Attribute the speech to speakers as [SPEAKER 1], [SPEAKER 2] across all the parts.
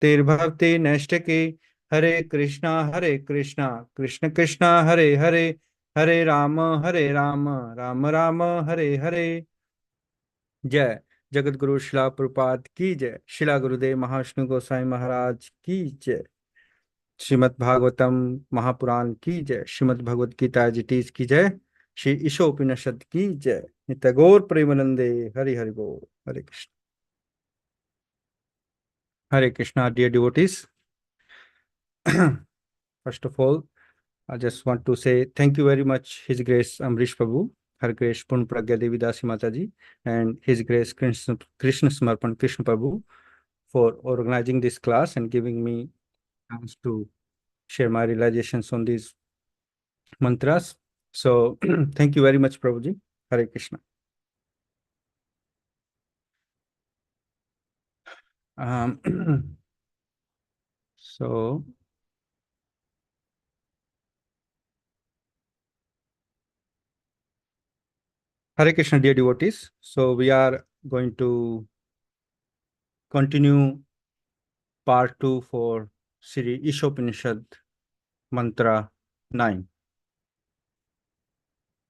[SPEAKER 1] भक्तिर्भवति नैष्टिकी। हरे कृष्णा कृष्ण कृष्ण हरे हरे, हरे राम राम राम हरे हरे। जय जगत गुरु शिला प्रपात की जय। शिला गुरुदेव महाविष्णु गोसाई महाराज की जय। श्रीमद् भागवतम महापुराण की जय। श्रीमद् भगवद गीता जिटीज की जय। श्री ईशोपनिषद की जय। नित्य प्रेमानंदे। हरि हरि बोल। हरे कृष्ण। हरे Krishna dear devotees. First of all, I just want to say thank you very much His Grace Amrish Prabhu, Her Grace Purn Pragya Devi Dasi Mataji, and His Grace Krishna Samarpan Krishna Prabhu for organizing this class and giving me chance to share my realizations on these mantras. So thank you very much, Prabhuji. Hare Krishna. So Hare Krishna, dear devotees. So we are going to continue part 2 for Sri Ishopanishad mantra 9.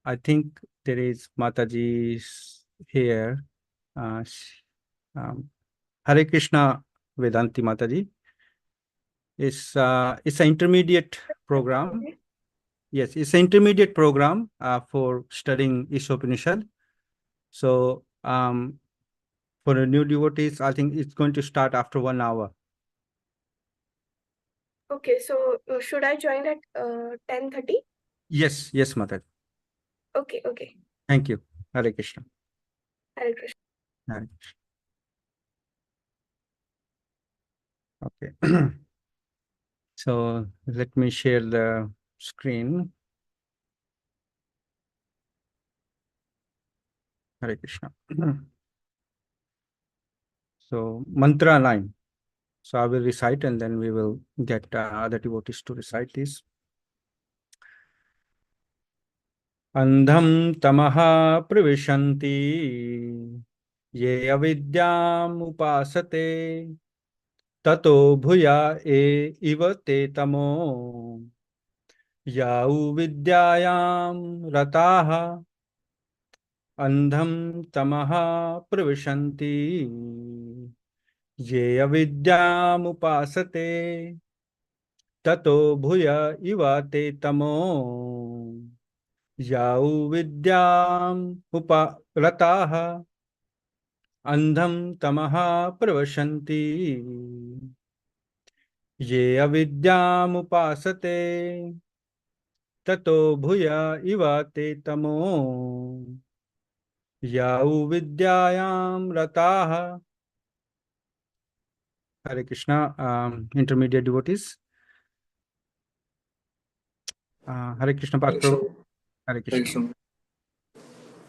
[SPEAKER 1] I think there is Mataji here. Uh, Hare Krishna Vedanti Mataji. It's an intermediate program. Yes, it's an intermediate program for studying Ishopanishad. So for the new devotees, I think it's going to start after 1 hour.
[SPEAKER 2] Okay, so should I join at 10:30?
[SPEAKER 1] Yes, Mataji.
[SPEAKER 2] Okay.
[SPEAKER 1] Thank you. Hare Krishna.
[SPEAKER 2] Hare Krishna.
[SPEAKER 1] Hare Krishna. Okay. So let me share the screen. Hare Krishna. So mantra 9. So I will recite and then we will get other devotees to recite this. Andham tamaha pravishanti ye avidyamupasate tato bhuya iva te tamo yau vidyayam rataha. Andham tamaha pravishanti ye avidyamupasate tato bhuya iva te tamo yau vidyam uparataha. Andham tamaha pravashanti ye avidyamupasate tato bhuya iva te tamo yau vidyayam rataha. Hare Krishna, intermediate devotees. Hare Krishna, Prabhu. Hare Krishna.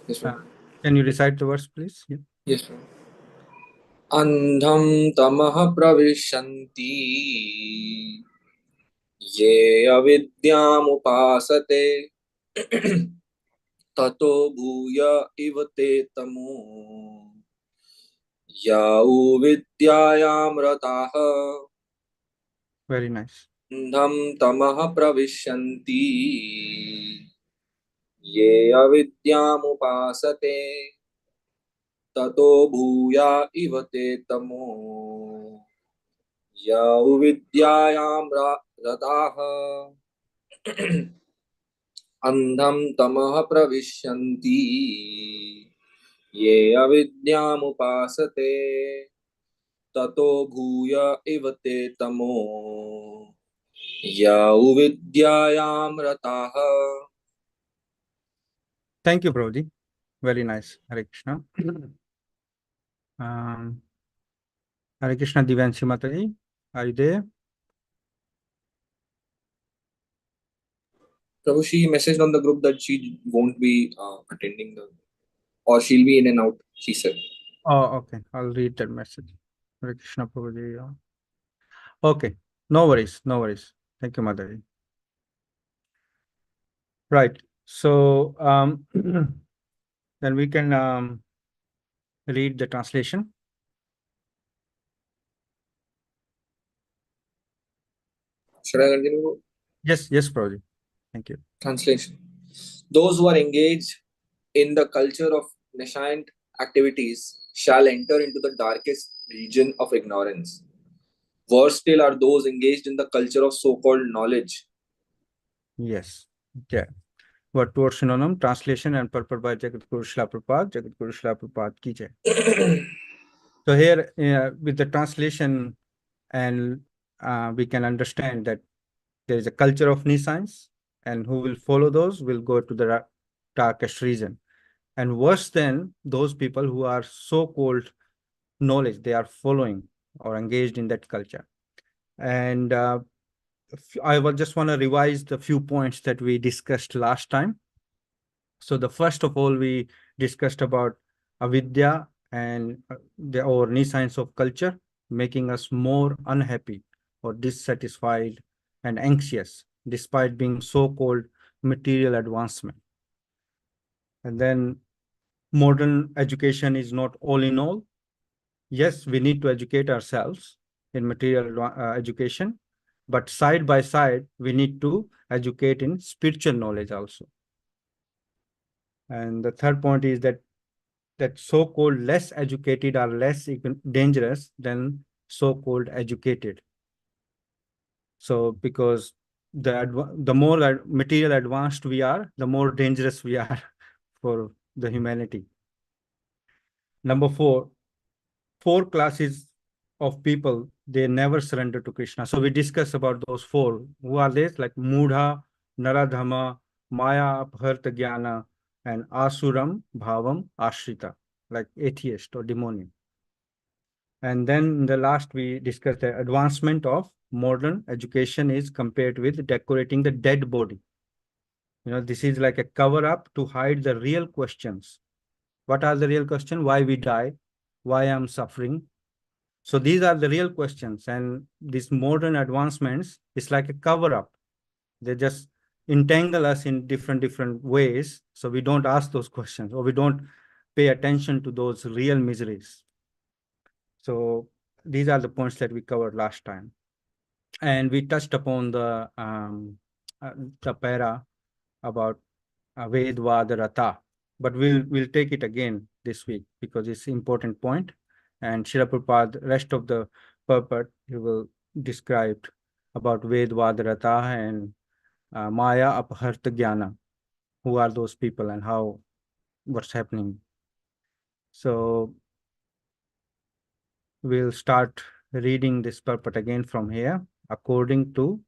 [SPEAKER 3] Yes, sir.
[SPEAKER 1] Can you recite the verse, please? Yeah.
[SPEAKER 3] Yes, sir. Andham tamah pravishanti ye avidyam upasate tato bhuya ivate tamo yau vidyayam rataha.
[SPEAKER 1] Very nice.
[SPEAKER 3] Andham tamah pravishanti ye avidyam upasate tato bhuya ivate tamo yau vidyayam rataha. Andham tamah pravishanti ye avidyamupasate tato bhuya ivate tamo yau vidyayam rataha.
[SPEAKER 1] Thank you, Prabhuji. Very nice. Hare Krishna. Hare Krishna, Divyanshi Mataji. Are you there?
[SPEAKER 3] Prabhu, she messaged on the group that she won't be attending or she'll be in and out, she said.
[SPEAKER 1] Oh, okay. I'll read that message. Hare Krishna, Prabhuji. Okay. No worries. Thank you, Mataji. Right. So then we can read the translation.
[SPEAKER 3] Should I continue?
[SPEAKER 1] Yes, Prabhuji. Thank you.
[SPEAKER 3] Translation. Those who are engaged in the culture of nascent activities shall enter into the darkest region of ignorance. Worse still are those engaged in the culture of so-called knowledge.
[SPEAKER 1] Yes. Yeah. Word to synonym, translation and purport by Jagadguru Srila Prabhupada. Jagadguru Srila Prabhupada ki jai. So here, with the translation, and we can understand that there is a culture of nescience, and who will follow those will go to the darkest region. And worse than those people who are so-called knowledge, they are following or engaged in that culture. And I will just want to revise the few points that we discussed last time. So the first of all, we discussed about avidya and or nescience of culture, making us more unhappy or dissatisfied and anxious, despite being so-called material advancement. And then modern education is not all in all. Yes, we need to educate ourselves in material education, but side by side, we need to educate in spiritual knowledge also. And the third point is that so-called less educated are less dangerous than so-called educated. So because the more material advanced we are, the more dangerous we are for the humanity. Number four classes of people, they never surrender to Krishna. So we discuss about those four. Who are they? Like Mudha, Naradhama, Maya, Apharta Jnana, and Asuram, Bhavam, Ashrita, like atheist or demonic. And then in the last, we discussed the advancement of modern education is compared with decorating the dead body. This is like a cover up to hide the real questions. What are the real questions? Why we die? Why I'm suffering? So these are the real questions. And these modern advancements is like a cover up. They just entangle us in different ways. So we don't ask those questions, or we don't pay attention to those real miseries. So these are the points that we covered last time. And we touched upon the para about Vedvada Rata, but we'll take it again this week because it's an important point. And Srila Prabhupada, rest of the purport, he will describe about Vedvada Rata and Maya Apharta Jnana. Who are those people and what's happening? So we'll start reading this purport again from here, according to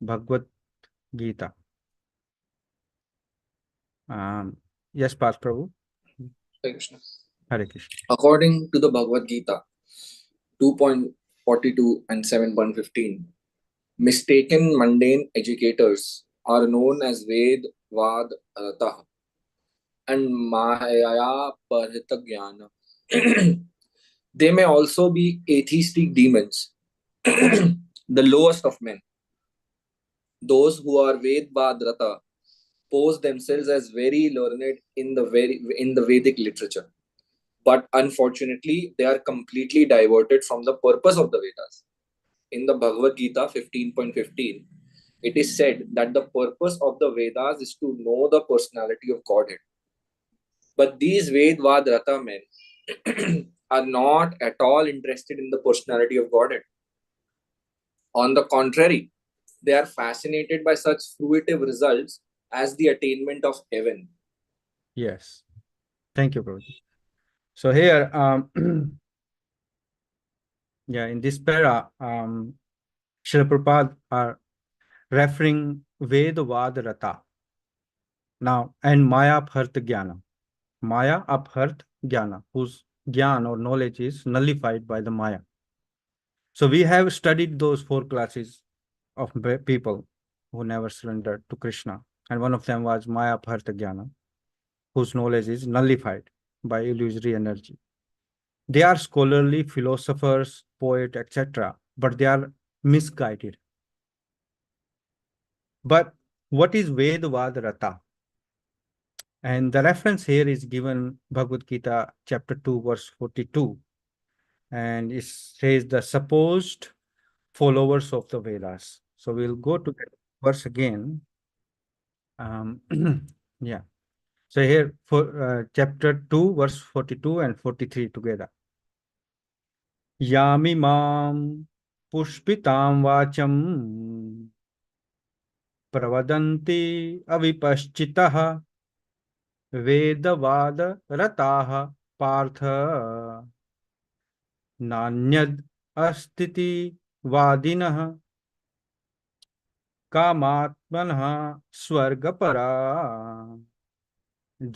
[SPEAKER 1] Bhagavad Gita. Yes, Path Prabhu.
[SPEAKER 3] Hare Krishna.
[SPEAKER 1] Hare Krishna.
[SPEAKER 3] According to the Bhagavad Gita 2.42 and 7.15, mistaken mundane educators are known as Ved Vad Ratah and Maya Parhita Jnana. They may also be atheistic demons, the lowest of men. Those who are Ved Vad Ratah pose themselves as very learned in the Vedic literature, but unfortunately they are completely diverted from the purpose of the Vedas. In the Bhagavad Gita 15.15, it is said that the purpose of the Vedas is to know the personality of Godhead. But these Vedvad Rata men are not at all interested in the personality of Godhead. On the contrary, they are fascinated by such fruitive results as the attainment of heaven.
[SPEAKER 1] Yes. Thank you, Prabhu. So here, in this para, Srila Prabhupada are referring Vedvad Rata. Now, and Maya Apharta Jnana. Maya Apharta Jnana, whose Jnana or knowledge is nullified by the Maya. So we have studied those four classes of people who never surrendered to Krishna. And one of them was Maya Apharta Jnana, whose knowledge is nullified by illusory energy. They are scholarly, philosophers, poets, etc., but they are misguided. But what is Vedvad Rata? And the reference here is given Bhagavad Gita chapter 2, verse 42. And it says the supposed followers of the Vedas. So we'll go to that verse again. Yeah. So here for chapter 2, verse 42 and 43 together. Yami mam pushpitam vacham pravadanti avipaschitah vedavad rataha partha नान्यद अस्तिति वादिनः कामात्मनः स्वर्गपरा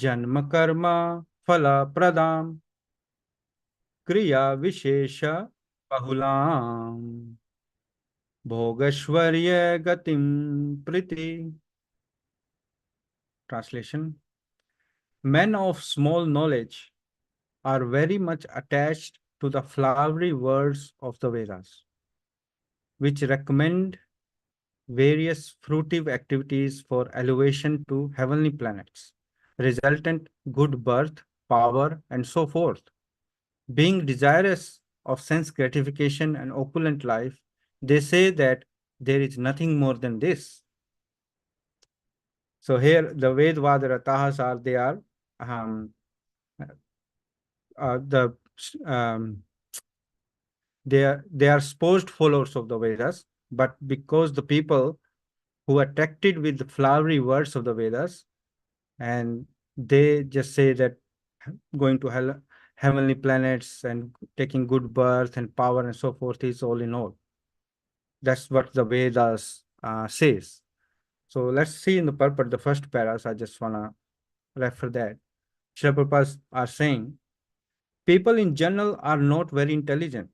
[SPEAKER 1] जन्म कर्म फल प्रदाम क्रिया विशेष बहुलाम भोगैश्वर्य गतिम प्रीति. Translation: Men of small knowledge are very much attached to the flowery words of the Vedas, which recommend various fruitive activities for elevation to heavenly planets, resultant good birth, power, and so forth. Being desirous of sense gratification and opulent life, they say that there is nothing more than this. So here the Vedvada Ratahas are, they are the they are supposed followers of the Vedas, but because the people who are attracted with the flowery words of the Vedas, and they just say that going to hell, heavenly planets and taking good birth and power and so forth is all in all. That's what the Vedas says. So let's see in the purport, the first paras. I just want to refer that. Srila Prabhupada are saying, people in general are not very intelligent,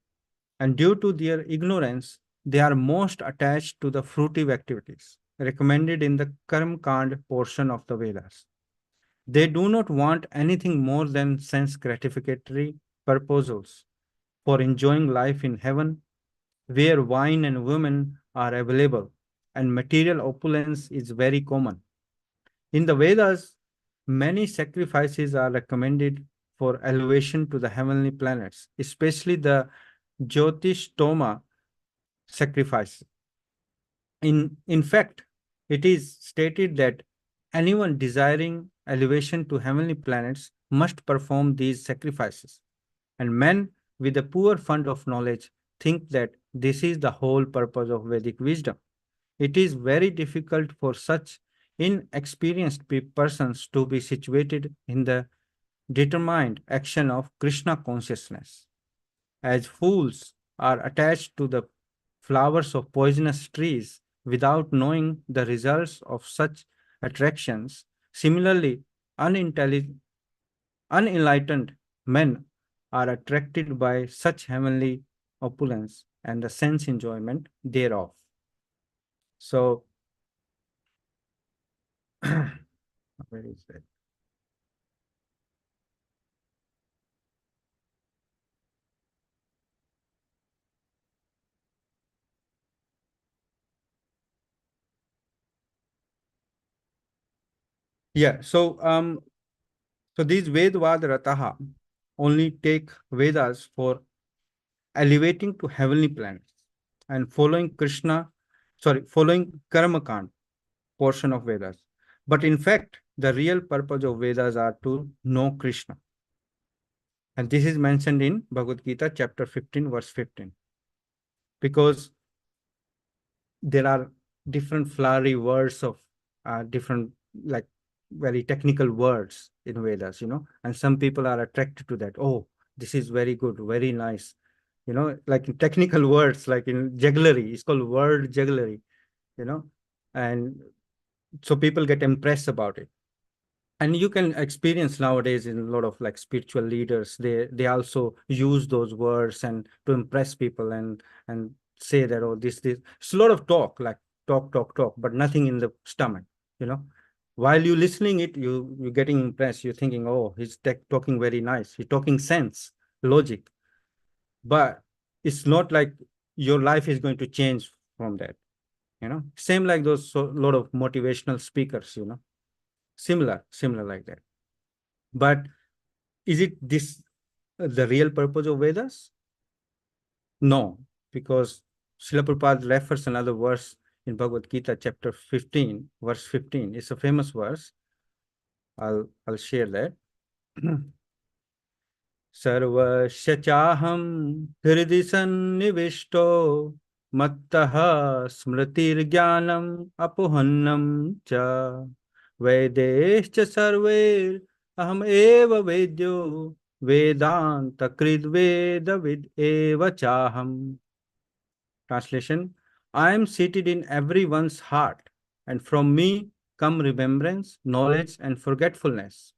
[SPEAKER 1] and due to their ignorance, they are most attached to the fruitive activities recommended in the Karma Kand portion of the Vedas. They do not want anything more than sense gratificatory proposals for enjoying life in heaven, where wine and women are available and material opulence is very common. In the Vedas, many sacrifices are recommended for elevation to the heavenly planets, especially the Jyotishtoma sacrifice. In fact, it is stated that anyone desiring elevation to heavenly planets must perform these sacrifices. And men with a poor fund of knowledge think that this is the whole purpose of Vedic wisdom. It is very difficult for such inexperienced persons to be situated in the determined action of Krishna consciousness. As fools are attached to the flowers of poisonous trees without knowing the results of such attractions, similarly, unenlightened men are attracted by such heavenly opulence and the sense enjoyment thereof. So, where is that? Yeah, so these Vedvad Rataha only take Vedas for elevating to heavenly planets and following following Karmakand portion of Vedas. But in fact, the real purpose of Vedas are to know Krishna. And this is mentioned in Bhagavad Gita, chapter 15, verse 15. Because there are different flowery words of different, like very technical words in Vedas, and some people are attracted to that. Oh, this is very good, very nice. Like in technical words, like in jugglery, it's called word jugglery, and so people get impressed about it. And you can experience nowadays in a lot of like spiritual leaders, they also use those words and to impress people and say that, oh, this it's a lot of talk, like talk, but nothing in the stomach. While you listening it, you're getting impressed, you're thinking, oh, he's talking very nice, he's talking sense, logic, but it's not like your life is going to change from that. Same like those lot of motivational speakers, similar like that. But is it this the real purpose of Vedas? No, because Srila Prabhupada refers another verse in Bhagavad Gita, chapter 15, verse 15. It's a famous verse. I'll share that. सर्वस्य चाहं हृदि सन्निविष्टो मत्तः स्मृतिर्ज्ञानम् अपोहन्नं च वैदेश्च सर्वैरहम् एव वेद्यो वेदान्तकृद्वेदविद् एव चाहम्. Translation: I am seated in everyone's heart, and from me come remembrance, knowledge, and forgetfulness.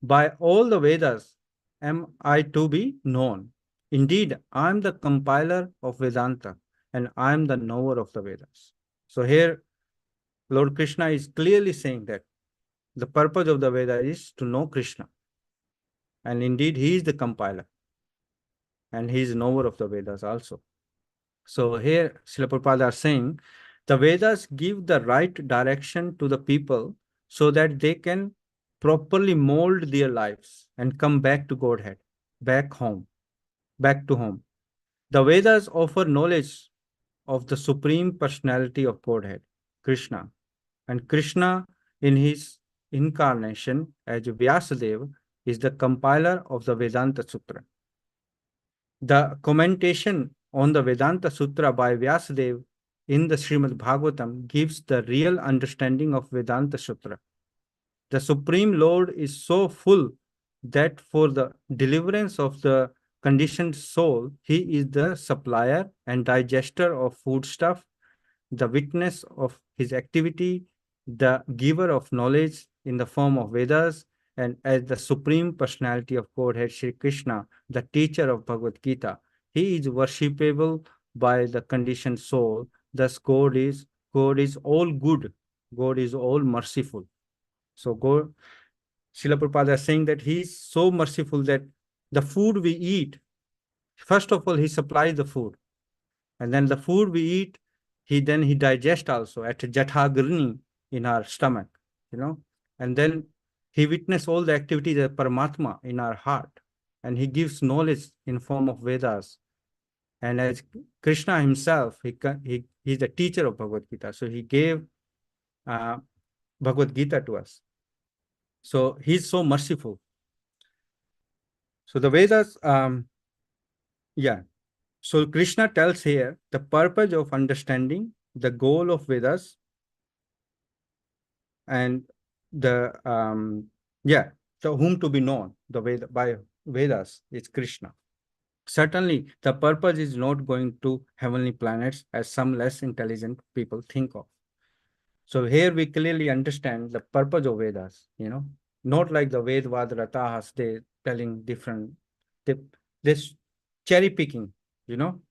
[SPEAKER 1] By all the Vedas am I to be known. Indeed, I am the compiler of Vedanta, and I am the knower of the Vedas. So here, Lord Krishna is clearly saying that the purpose of the Veda is to know Krishna. And indeed, he is the compiler, and he is knower of the Vedas also. So here, Srila Prabhupada are saying, the Vedas give the right direction to the people so that they can properly mold their lives and come back to Godhead, back home, back to home. The Vedas offer knowledge of the Supreme Personality of Godhead, Krishna. And Krishna, in his incarnation as Vyasadeva, is the compiler of the Vedanta Sutra. The commentation on the Vedanta Sutra by Vyasadeva in the Srimad Bhagavatam gives the real understanding of Vedanta Sutra. The Supreme Lord is so full that for the deliverance of the conditioned soul, he is the supplier and digester of foodstuff, the witness of his activity, the giver of knowledge in the form of Vedas, and as the Supreme Personality of Godhead, Sri Krishna, the teacher of Bhagavad Gita, he is worshipable by the conditioned soul. Thus, God is all good. God is all merciful. So, God, Srila Prabhupada is saying that he is so merciful that the food we eat, first of all, he supplies the food. And then the food we eat, he digests also at Jathagrani in our stomach, and then he witnesses all the activities of Paramatma in our heart, and he gives knowledge in form of Vedas. And as Krishna himself, he is the teacher of Bhagavad Gita, so he gave Bhagavad Gita to us. So he's so merciful. So the Vedas, So Krishna tells here the purpose of understanding, the goal of Vedas, and the whom to be known by Vedas is Krishna. Certainly, the purpose is not going to heavenly planets as some less intelligent people think of. So here we clearly understand the purpose of Vedas, not like the Vedvad Ratahas, they telling different, this cherry picking,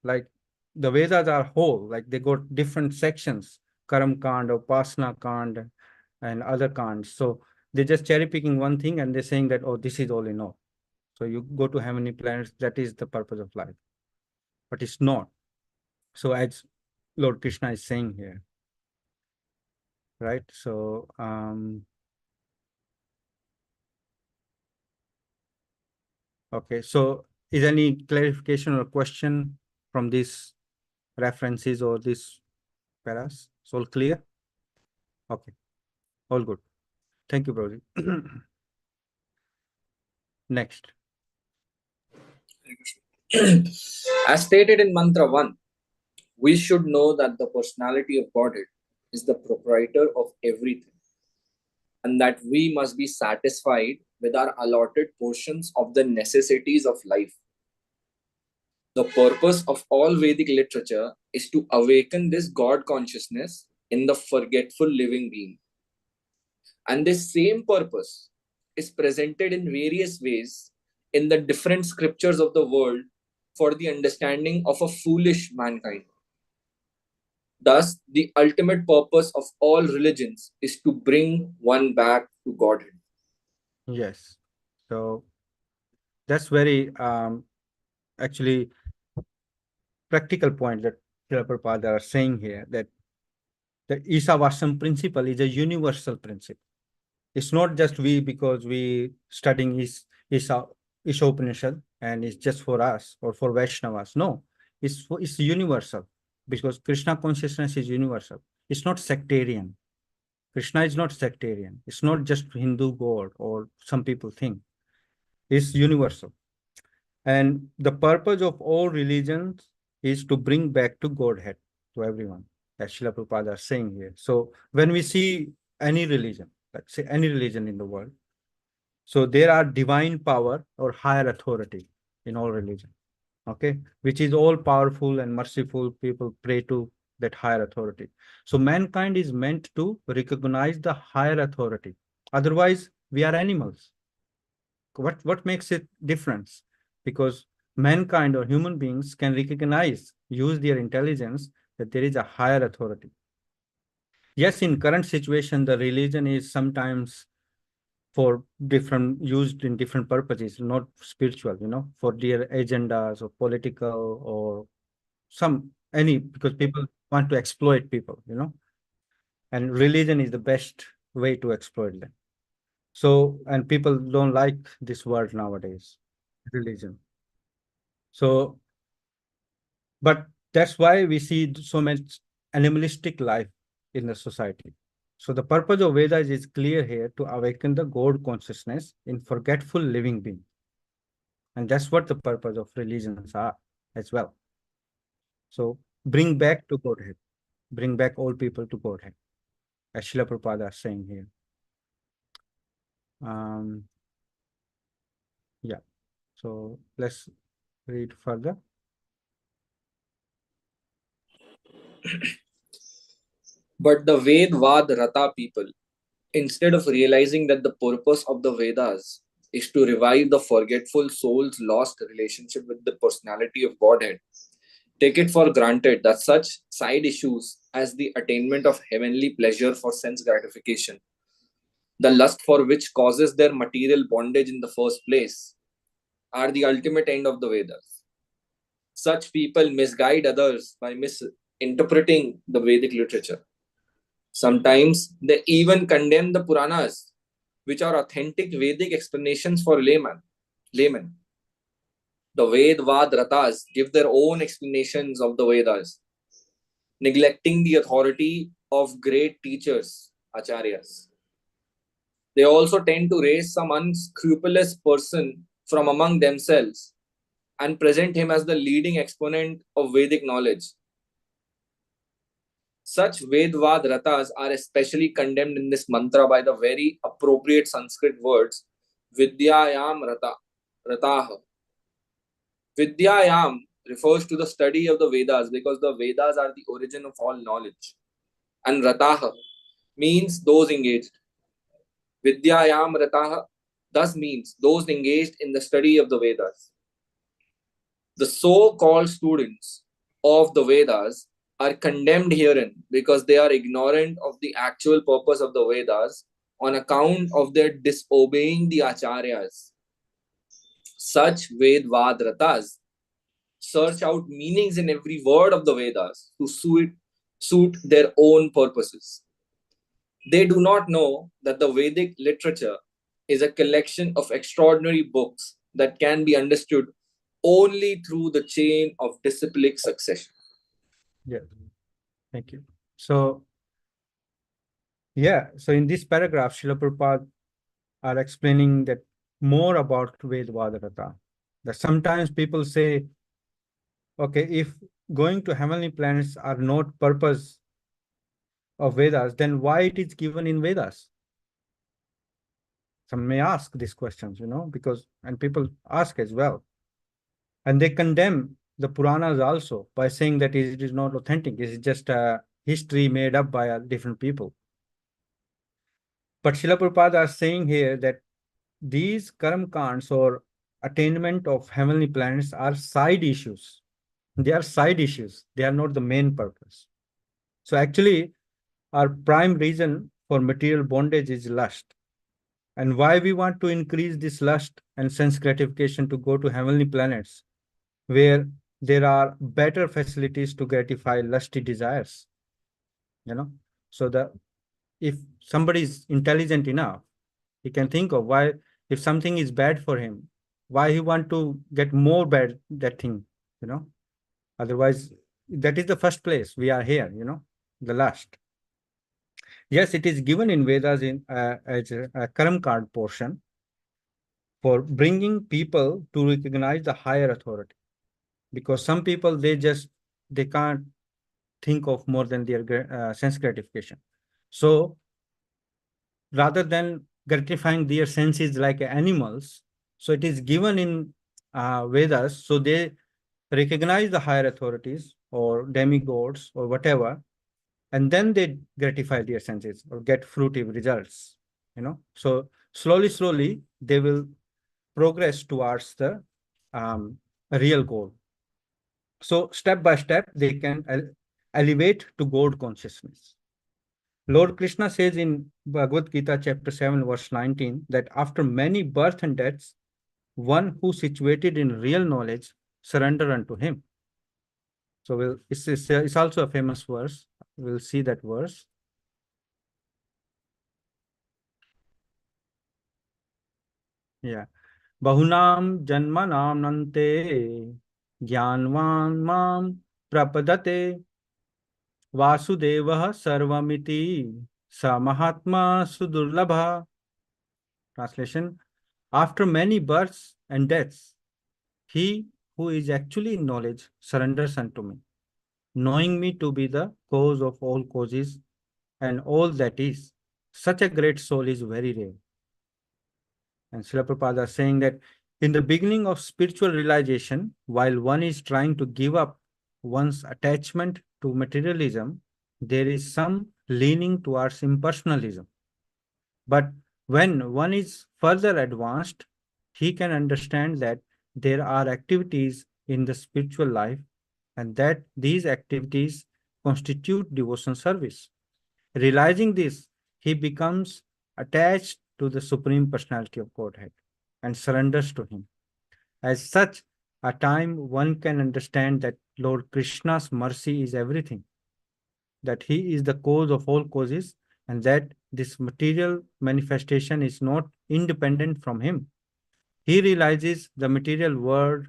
[SPEAKER 1] like the Vedas are whole, like they got different sections, Karam Kand or Pasna Kand and other Kands. So they're just cherry picking one thing and they're saying that, oh, this is all in all. So you go to heavenly planets, that is the purpose of life. But it's not. So as Lord Krishna is saying here, right? So okay, so is any clarification or question from these references or these paras? It's all clear? Okay, all good. Thank you, Prabhuji. Next.
[SPEAKER 3] As stated in Mantra 1, we should know that the personality of Godhead is the proprietor of everything, and that we must be satisfied with our allotted portions of the necessities of life. The purpose of all Vedic literature is to awaken this God consciousness in the forgetful living being. And this same purpose is presented in various ways in the different scriptures of the world for the understanding of a foolish mankind. Thus, the ultimate purpose of all religions is to bring one back to Godhead.
[SPEAKER 1] Yes. So that's very actually practical point that Srila Prabhupada are saying here, that the Isavasam principle is a universal principle. It's not just we because we studying Isopanishad and it's just for us or for Vaishnavas. No, it's universal. because Krishna consciousness is universal. It's not sectarian. Krishna is not sectarian. It's not just Hindu God or some people think. It's universal. And the purpose of all religions is to bring back to Godhead to everyone, as Srila Prabhupada is saying here. So when we see any religion, let's say any religion in the world, so there are divine power or higher authority in all religion, okay, which is all powerful and merciful. People pray to that higher authority. So mankind is meant to recognize the higher authority. Otherwise, we are animals. What makes it difference? Because mankind or human beings can recognize, use their intelligence that there is a higher authority. Yes, in current situation, the religion is sometimes for different used in different purposes, not spiritual, for their agendas or political or any, because people want to exploit people, and religion is the best way to exploit them. So, and people don't like this word nowadays, religion. So, but that's why we see so much animalistic life in the society. So the purpose of Vedas is clear here, to awaken the God consciousness in forgetful living being. And that's what the purpose of religions are as well. So bring back to Godhead, bring back all people to Godhead, as Srila Prabhupada is saying here. Yeah, so let's read further.
[SPEAKER 3] But the Ved-Vad Rata people, instead of realizing that the purpose of the Vedas is to revive the forgetful soul's lost relationship with the personality of Godhead, take it for granted that such side issues as the attainment of heavenly pleasure for sense gratification, the lust for which causes their material bondage in the first place, are the ultimate end of the Vedas. Such people misguide others by misinterpreting the Vedic literature. Sometimes they even condemn the Puranas, which are authentic Vedic explanations for laymen. The Ved-Vad Ratas give their own explanations of the Vedas, neglecting the authority of great teachers, acharyas. They also tend to raise some unscrupulous person from among themselves and present him as the leading exponent of Vedic knowledge. Such Ved-Vad Ratas are especially condemned in this mantra by the very appropriate Sanskrit words Vidyayam Rataha. Vidyayam refers to the study of the Vedas because the Vedas are the origin of all knowledge. And Rataha means those engaged. Vidyayam Rataha thus means those engaged in the study of the Vedas. The so-called students of the Vedas are condemned herein because they are ignorant of the actual purpose of the Vedas on account of their disobeying the acharyas. Such Ved-Vad Ratas search out meanings in every word of the Vedas to suit their own purposes. They do not know that the Vedic literature is a collection of extraordinary books that can be understood only through the chain of disciplic succession.
[SPEAKER 1] Yeah, thank you. So, yeah, so in this paragraph, Srila Prabhupada are explaining that more about Ved-Vad Rata. That sometimes people say, okay, if going to heavenly planets are not purpose of Vedas, then why it is given in Vedas? Some may ask these questions, because, and people ask as well. And they condemn the Puranas also by saying that it is not authentic. It is just a history made up by different people. But Srila Prabhupada is saying here that these karma kands or attainment of heavenly planets are side issues. They are side issues. They are not the main purpose. So actually, our prime reason for material bondage is lust. And why we want to increase this lust and sense gratification to go to heavenly planets, where there are better facilities to gratify lusty desires. So if somebody is intelligent enough, he can think of why, if something is bad for him, why he want to get more bad that thing. Otherwise that is the first place we are here, the last. Yes, it is given in Vedas as a Karam card portion for bringing people to recognize the higher authority. Because some people, they can't think of more than their sense gratification. So rather than gratifying their senses like animals, so it is given in Vedas, so they recognize the higher authorities or demigods or whatever, and then they gratify their senses or get fruitive results. So slowly they will progress towards the real goal. So step by step they can elevate to God consciousness. Lord Krishna says in Bhagavad Gita chapter 7 verse 19 that after many births and deaths, one who situated in real knowledge surrender unto him. So it's also a famous verse. We'll see that verse. Yeah. Bahunam janmanam nante jnanvan mam prapadate vasudevah sarvamiti sa mahatma sudurlabha. Translation: after many births and deaths, he who is actually in knowledge surrenders unto me, knowing me to be the cause of all causes and all that is. Such a great soul is very rare. And Srila Prabhupada is saying that in the beginning of spiritual realization, while one is trying to give up one's attachment to materialism, there is some leaning towards impersonalism. But when one is further advanced, he can understand that there are activities in the spiritual life and that these activities constitute devotion service. Realizing this, he becomes attached to the Supreme Personality of Godhead and surrenders to him. As such, a time one can understand that Lord Krishna's mercy is everything, that he is the cause of all causes, and that this material manifestation is not independent from him. He realizes the material world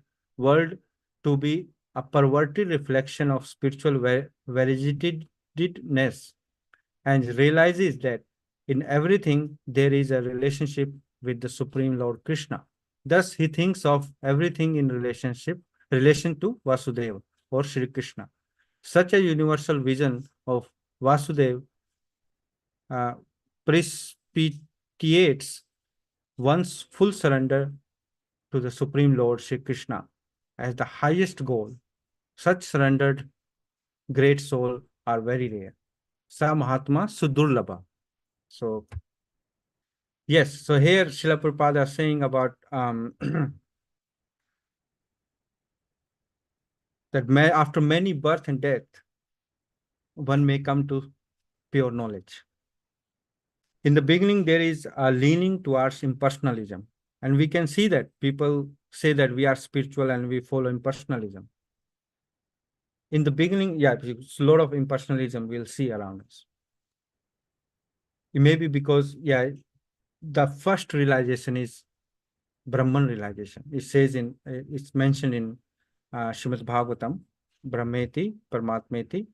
[SPEAKER 1] to be a perverted reflection of spiritual veridicness, and realizes that in everything there is a relationship with the Supreme Lord Krishna. Thus, he thinks of everything in relation to Vasudeva or Sri Krishna. Such a universal vision of Vasudeva precipitates one's full surrender to the Supreme Lord Sri Krishna as the highest goal. Such surrendered great soul are very rare. Sa Mahatma Sudurlabha. So, yes, so here Srila Prabhupada is saying about that after many birth and death, one may come to pure knowledge. In the beginning, there is a leaning towards impersonalism. And we can see that people say that we are spiritual and we follow impersonalism. In the beginning, yeah, it's a lot of impersonalism we'll see around us. It may be because, yeah, the first realization is Brahman realization. It says it's mentioned in Srimad Bhagavatam, Brahmeti, Paramatmeti,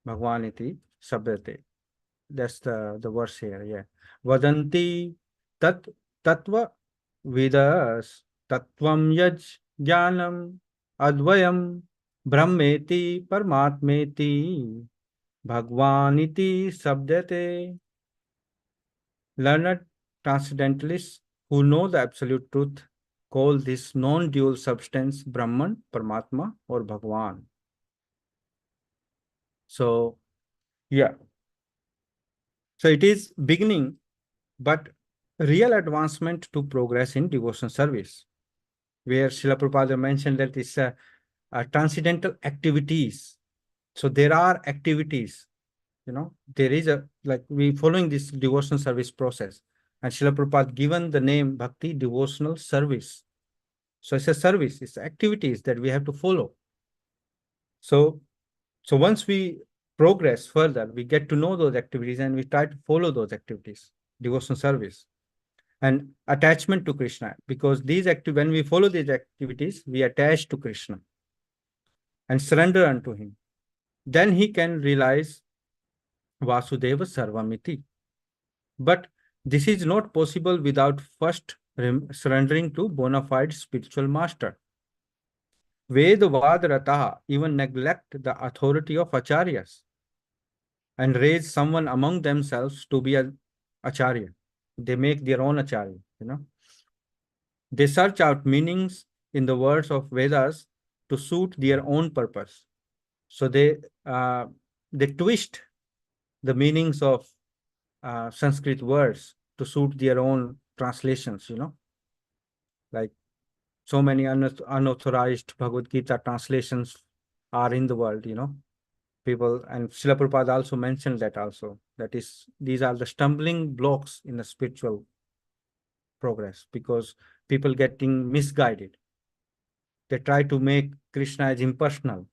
[SPEAKER 1] Bhagwaniti, Sabhyate. That's the verse here, yeah. Vadanti tat tatva vidas tatvam yaj jnanam advayam brahmeti paramatmeti bhagwaniti sabdyate. Learned transcendentalists who know the absolute truth call this non-dual substance Brahman, Paramatma, or Bhagwan. So, yeah. So it is beginning, but real advancement to progress in devotion service, where Srila Prabhupada mentioned that it's a transcendental activities. So there are activities, there is we following this devotion service process. And Srila Prabhupada given the name Bhakti Devotional Service. So it's a service, it's activities that we have to follow. So once we progress further, we get to know those activities and we try to follow those activities, devotional service. And attachment to Krishna, because when we follow these activities, we attach to Krishna. and surrender unto him. Then he can realize Vasudeva Sarvamiti. But this is not possible without first surrendering to bona fide spiritual master. Ved Vad Rataha even neglect the authority of acharyas and raise someone among themselves to be an acharya. They make their own acharya, They search out meanings in the words of Vedas to suit their own purpose. So they twist the meanings of Sanskrit words to suit their own translations, like so many unauthorized Bhagavad Gita translations are in the world, people, and Srila Prabhupada also mentioned that also, that is, these are the stumbling blocks in the spiritual progress, because people getting misguided. They try to make Krishna as impersonal.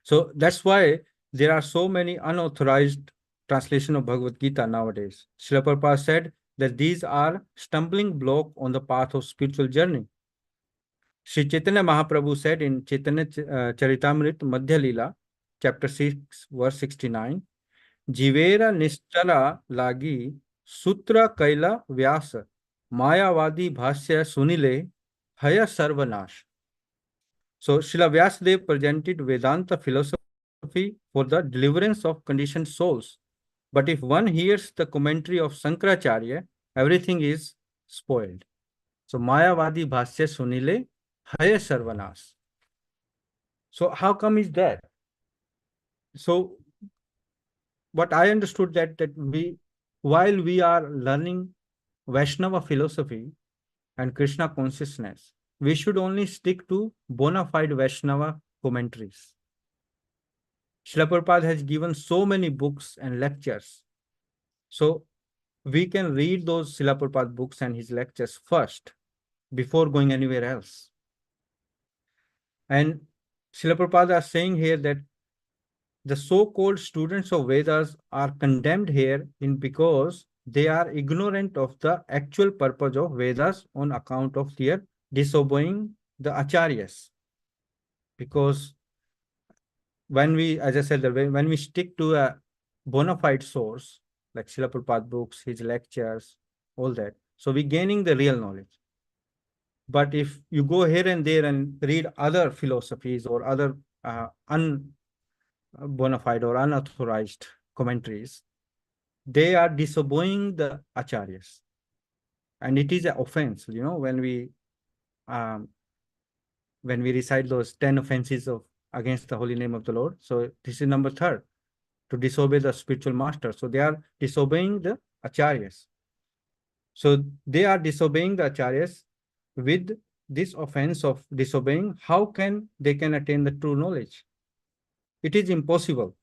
[SPEAKER 1] So that's why there are so many unauthorized translation of Bhagavad Gita nowadays. Srila Prabhupada said that these are stumbling block on the path of spiritual journey. Sri Chaitanya Mahaprabhu said in Chaitanya Charitamrita Madhya Leela, chapter 6, verse 69, Jivera Nischala Lagi Sutra Kaila Vyasa Mayavadi Bhasya Sunile Haya Sarvanash. So Srila Vyasadeva presented Vedanta philosophy for the deliverance of conditioned souls. But if one hears the commentary of Sankaracharya, everything is spoiled. So Mayavadi Bhasya Sunile Haya Sarvanas. So how come is that? So what I understood that while we are learning Vaishnava philosophy and Krishna consciousness, we should only stick to bona fide Vaishnava commentaries. Srila Prabhupada has given so many books and lectures. So we can read those Srila Prabhupada books and his lectures first before going anywhere else. And Srila Prabhupada is saying here that the so-called students of Vedas are condemned here because they are ignorant of the actual purpose of Vedas on account of their disobeying the acharyas. Because when we, as I said, when we stick to a bona fide source, like Srila Prabhupada books, his lectures, all that, so we're gaining the real knowledge. But if you go here and there and read other philosophies or other bona fide or unauthorized commentaries, they are disobeying the acharyas. And it is an offense, when we recite those 10 offenses of against the holy name of the Lord. So this is number 3, to disobey the spiritual master. So they are disobeying the acharyas. So they are disobeying the acharyas. With this offense of disobeying, how can they can attain the true knowledge? It is impossible.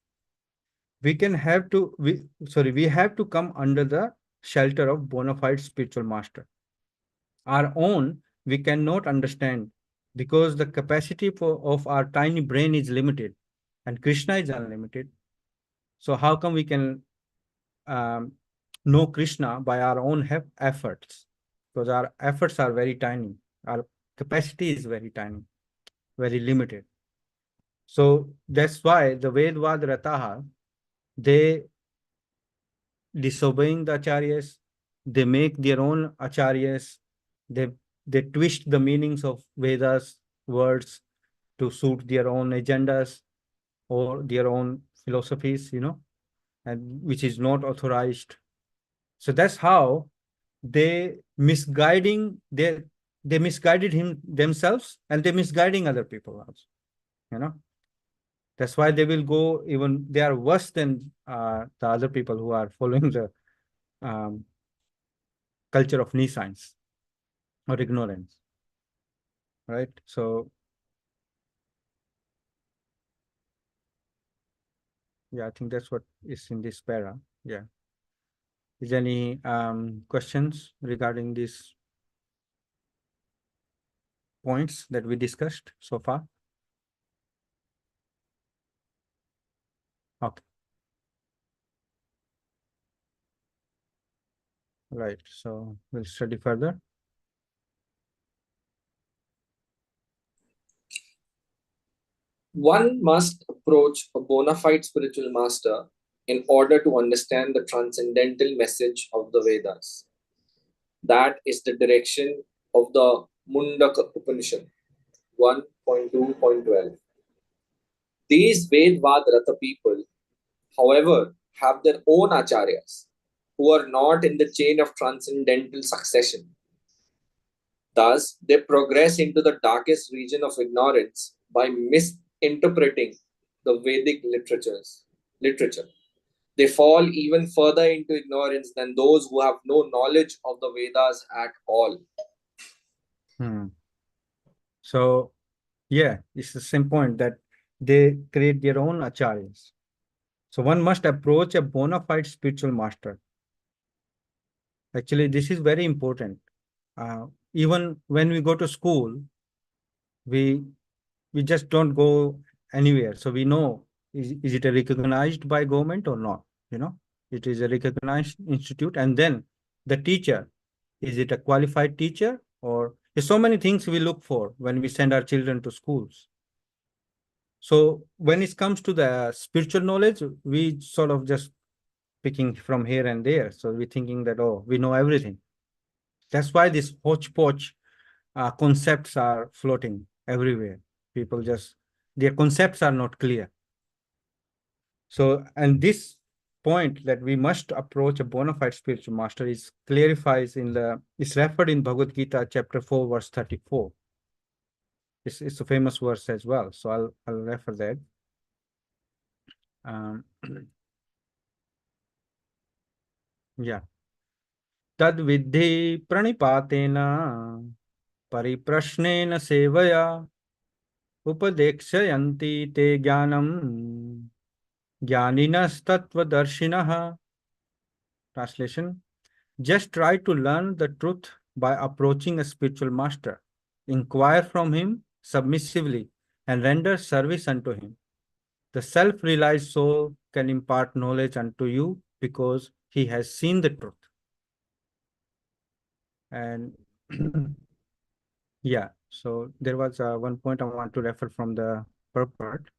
[SPEAKER 1] We have to come under the shelter of bona fide spiritual master. Our own, we cannot understand, because the capacity of our tiny brain is limited and Krishna is unlimited. So how come we can know Krishna by our own efforts? Because our efforts are very tiny. Our capacity is very tiny, very limited. So that's why the Vedvad Rataha, they disobeying the acharyas, they make their own acharyas, they twist the meanings of Vedas words to suit their own agendas or their own philosophies, and which is not authorized. So that's how they misguided themselves, and they misguiding other people also, That's why they will go, even they are worse than the other people who are following the culture of nescience or ignorance, right? So yeah, I think that's what is in this para. Yeah. Is there any questions regarding these points that we discussed so far? Okay. Right. So we'll study further.
[SPEAKER 3] One must approach a bona fide spiritual master in order to understand the transcendental message of the Vedas. That is the direction of the Mundaka Upanishad 1.2.12. These Vedvad Ratha people, however, have their own acharyas who are not in the chain of transcendental succession. Thus, they progress into the darkest region of ignorance by misinterpreting the Vedic literature. They fall even further into ignorance than those who have no knowledge of the Vedas at all.
[SPEAKER 1] So, yeah, it's the same point that they create their own acharyas. So one must approach a bona fide spiritual master. Actually, this is very important. Even when we go to school, we just don't go anywhere. So we know, is it a recognized by government or not? You know, it is a recognized institute. And then the teacher, is it a qualified teacher? Or there's so many things we look for when we send our children to schools. So when it comes to the spiritual knowledge, we sort of just picking from here and there. So we're thinking that, oh, we know everything. That's why these hodgepodge concepts are floating everywhere. People just, their concepts are not clear. So, and this point that we must approach a bona fide spiritual master is clarifies it's referred in Bhagavad Gita chapter 4, verse 34. It's a famous verse as well. So I'll refer that. Yeah. Tad vidhi pranipatena परिप्रश्नेन सेवया उपदेक्षयन्ति ते ज्ञानम ज्ञानिनस्तत्त्वदर्शिनः. Translation: just try to learn the truth by approaching a spiritual master. Inquire from him submissively and render service unto him. The self-realized soul can impart knowledge unto you because he has seen the truth. And yeah, so there was one point I want to refer from the purport.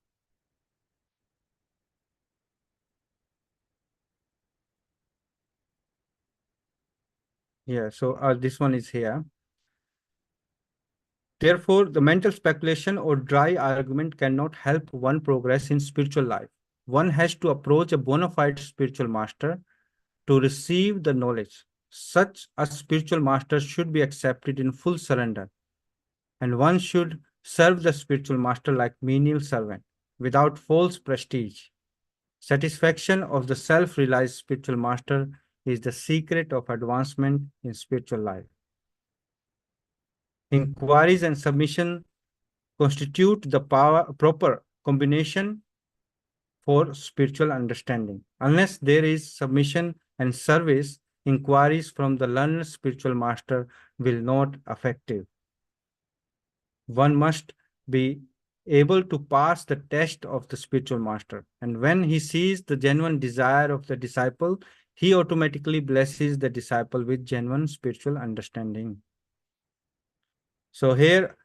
[SPEAKER 1] Yeah, so this one is here. Therefore, the mental speculation or dry argument cannot help one progress in spiritual life. One has to approach a bona fide spiritual master to receive the knowledge. Such a spiritual master should be accepted in full surrender, and one should serve the spiritual master like menial servant, without false prestige. Satisfaction of the self-realized spiritual master is the secret of advancement in spiritual life. Inquiries and submission constitute the proper combination for spiritual understanding. Unless there is submission and service, inquiries from the learned spiritual master will not effective. One must be able to pass the test of the spiritual master. And when he sees the genuine desire of the disciple, he automatically blesses the disciple with genuine spiritual understanding. So here,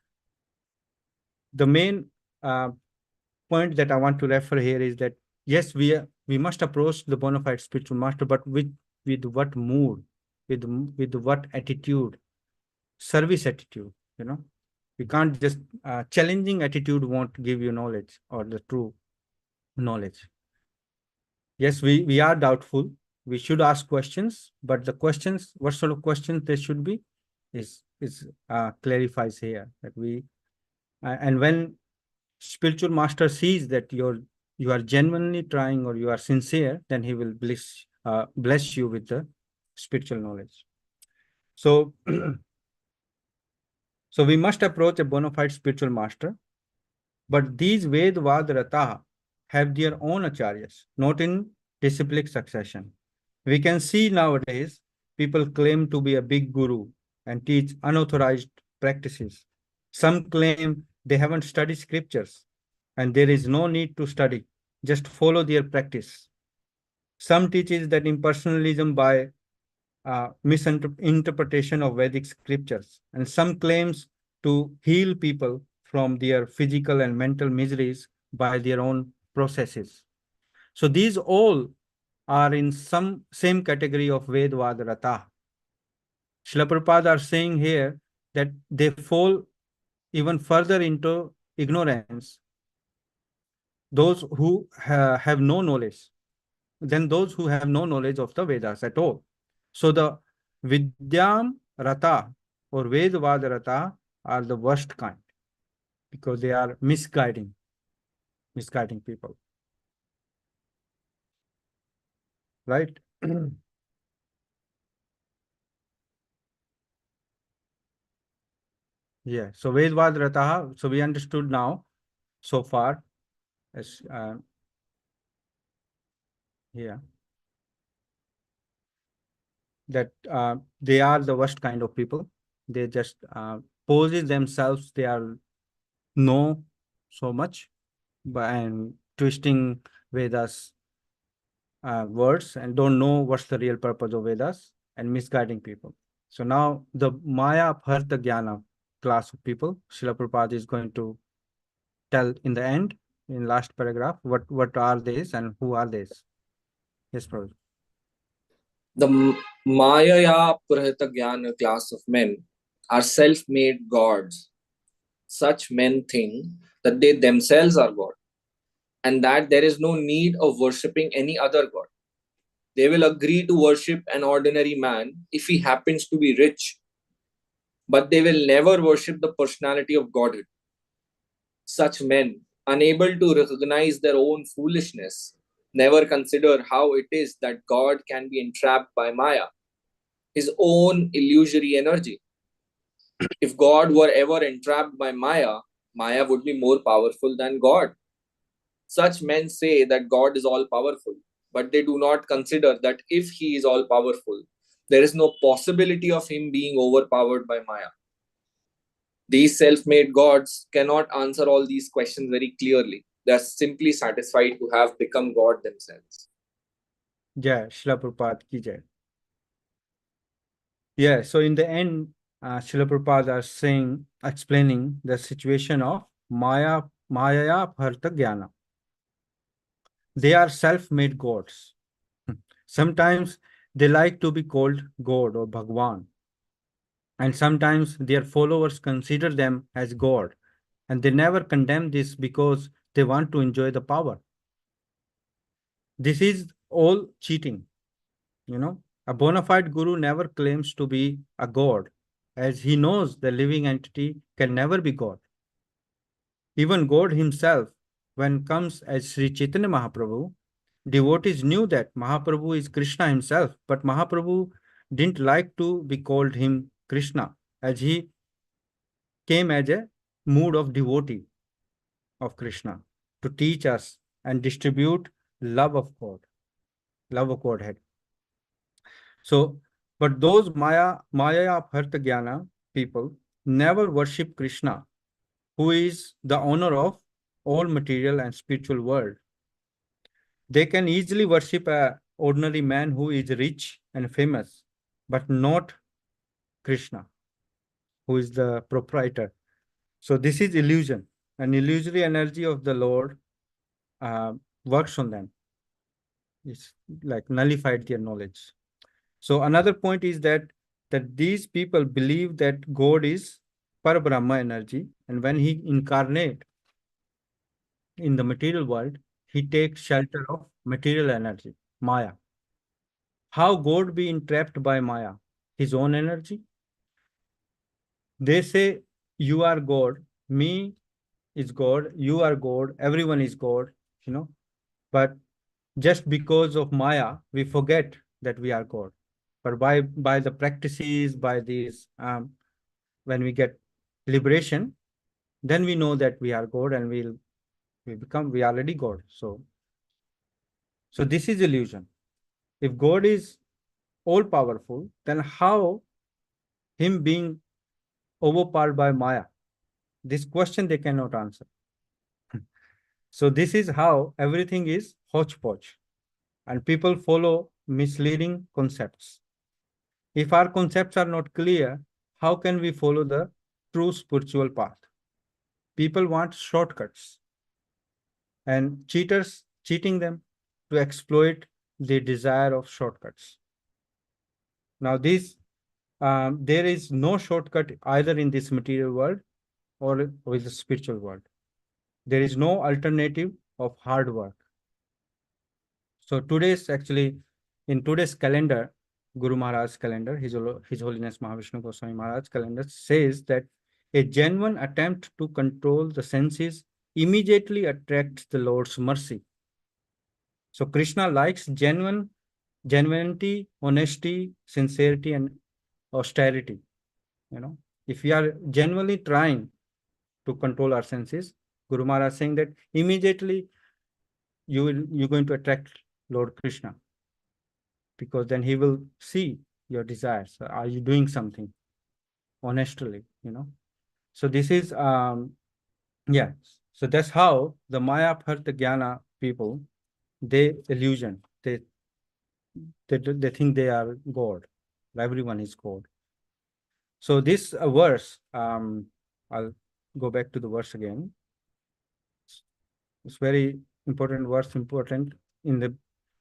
[SPEAKER 1] the main point that I want to refer here is that, yes, we must approach the bona fide spiritual master, but with what mood, with what attitude, service attitude, you know. We can't just, challenging attitude won't give you knowledge or the true knowledge. Yes, we are doubtful. We should ask questions, but the questions, what sort of questions they should be, is clarifies here that we, and when spiritual master sees that you are genuinely trying or you are sincere, then he will bless you with the spiritual knowledge. So, so we must approach a bona fide spiritual master, but these Vedvad Rataha have their own acharyas, not in disciplic succession. We can see nowadays people claim to be a big guru and teach unauthorized practices. Some claim they haven't studied scriptures, and there is no need to study, just follow their practice. Some teaches that impersonalism by misinterpretation of Vedic scriptures, and some claims to heal people from their physical and mental miseries by their own processes. So these all are in some same category of Vedvad Rata. Srila Prabhupada are saying here that they fall even further into ignorance, those who have no knowledge, than those who have no knowledge of the Vedas at all. So the Vidyam Rata or Vedvad Rata are the worst kind because they are misguiding people. Right? Yeah. So Vedvad Rata, so we understood now so far as here that they are the worst kind of people. They just poses themselves, they are know so much and twisting Vedas words and don't know what's the real purpose of Vedas and misguiding people. So now the Maya Bharta Jnana class of people, Srila Prabhupada is going to tell in the end, in last paragraph, what are these and who are these. Yes, Prabhu.
[SPEAKER 3] The Maya Purahita Jnana class of men are self-made gods. Such men think that they themselves are God and that there is no need of worshipping any other God. They will agree to worship an ordinary man if he happens to be rich, but they will never worship the personality of Godhead. Such men, unable to recognize their own foolishness, never consider how it is that God can be entrapped by Maya, his own illusory energy. If God were ever entrapped by Maya, Maya would be more powerful than God. Such men say that God is all powerful, but they do not consider that if he is all powerful, there is no possibility of him being overpowered by Maya. These self-made gods cannot answer all these questions very clearly. They are simply satisfied to have become God themselves.
[SPEAKER 1] Jai, Srila Prabhupada ki jai. Yeah, so in the end, Srila Prabhupada is saying, explaining the situation of Maya Bharta Jnana. They are self-made gods. Sometimes they like to be called God or Bhagwan. And sometimes their followers consider them as God. And they never condemn this because they want to enjoy the power. This is all cheating. A bona fide guru never claims to be a God, as he knows the living entity can never be God. Even God himself, when comes as Sri Chaitanya Mahaprabhu, devotees knew that Mahaprabhu is Krishna himself, but Mahaprabhu didn't like to be called him Krishna, as he came as a mood of devotee of Krishna to teach us and distribute love of God, love of Godhead. So, but those Maya Bharta Jnana people never worship Krishna, who is the owner of all material and spiritual world. They can easily worship a ordinary man who is rich and famous, but not Krishna, who is the proprietor. So this is illusion. An illusory energy of the Lord works on them. It's like nullified their knowledge. So another point is that these people believe that God is Parabrahma energy, and when he incarnate in the material world, he takes shelter of material energy, Maya. How God be entrapped by Maya? His own energy? They say, you are God, me is God, you are God, everyone is God. But just because of Maya, we forget that we are God. But by the practices, by these, when we get liberation, then we know that we are God and we are already God. So this is illusion. If God is all powerful, then how him being overpowered by Maya? This question they cannot answer. So this is how everything is hodgepodge and people follow misleading concepts. If our concepts are not clear, how can we follow the true spiritual path? People want shortcuts. and cheaters cheating them to exploit the desire of shortcuts. Now, there is no shortcut either in this material world or with the spiritual world. There is no alternative of hard work. So in today's calendar, Guru Maharaj's calendar, His Holiness Mahavishnu Goswami Maharaj's calendar says that a genuine attempt to control the senses immediately attracts the Lord's mercy. So Krishna likes genuinity, honesty, sincerity, and austerity. If we are genuinely trying to control our senses, Guru Maharaj is saying that immediately you're going to attract Lord Krishna, because then he will see your desires. Are you doing something honestly? So this is so that's how the Maya Bharta Jnana people, they illusion, they think they are God. Everyone is God. So this verse, I'll go back to the verse again. It's very important verse, important in the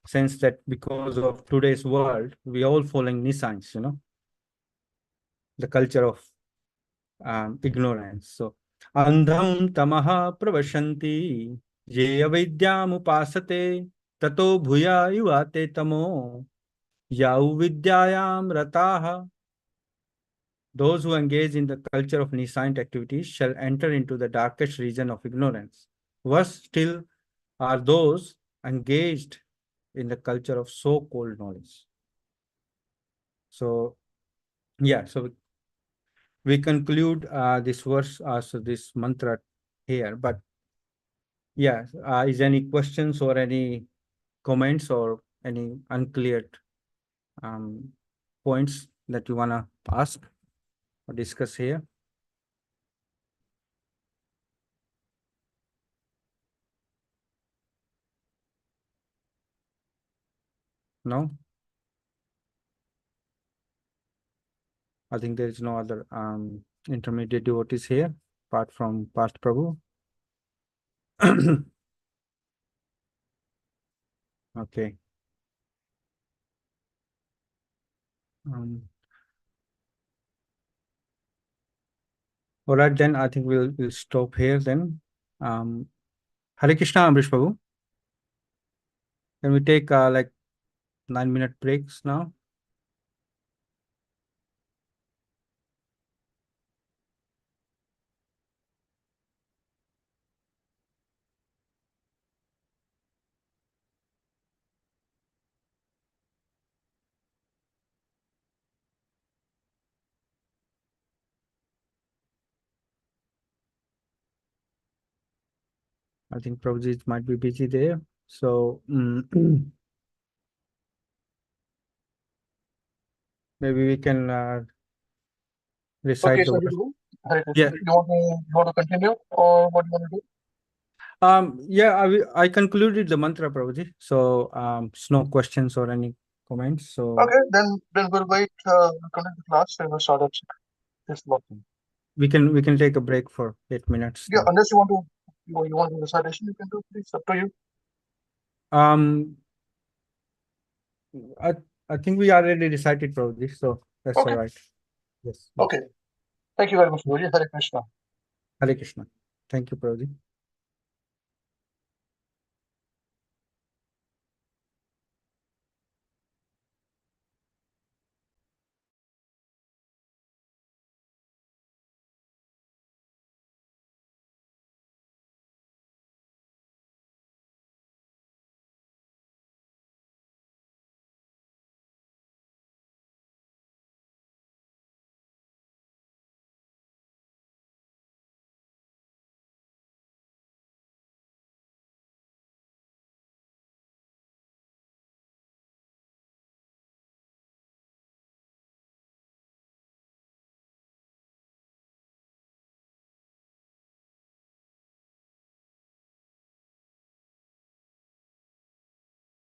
[SPEAKER 1] sense that because of today's world, we all following Nisans, the culture of ignorance. So, andham tamaha pravashanti ye avidyam upasate tato bhuya yuvate tamo yau vidyayam rataha. Those who engage in the culture of Nisant activities shall enter into the darkest region of ignorance. Worse still are those engaged in the culture of so-called knowledge. So, so we conclude this verse, so this mantra here. But is any questions or any comments or any unclear points that you want to ask or discuss here? No? I think there is no other intermediate devotees here apart from Parth Prabhu. Okay. All right, then I think we'll stop here then. Hare Krishna, Amrish Prabhu. Can we take like 9-minute breaks now? I think Prabhuji might be busy there. So maybe we can recite
[SPEAKER 4] Okay,
[SPEAKER 1] the
[SPEAKER 4] so
[SPEAKER 1] verse.
[SPEAKER 4] Hare Krishna.
[SPEAKER 1] Yeah.
[SPEAKER 4] You want to continue, or what do you want to do?
[SPEAKER 1] I concluded the mantra, Prabhuji. So no questions or any comments. So
[SPEAKER 4] Okay, then we'll wait. We'll continue the class and we'll start at this block.
[SPEAKER 1] we can take a break for 8 minutes.
[SPEAKER 4] Yeah,
[SPEAKER 1] Then.
[SPEAKER 4] unless you want to do recitation, you can do. Please, up to you.
[SPEAKER 1] I think we already recited, Prabhuji, so that's
[SPEAKER 4] Okay.
[SPEAKER 1] all right. Yes.
[SPEAKER 4] Okay. Thank you very much, Guruji. Hare Krishna.
[SPEAKER 1] Hare Krishna. Thank you, Prabhuji.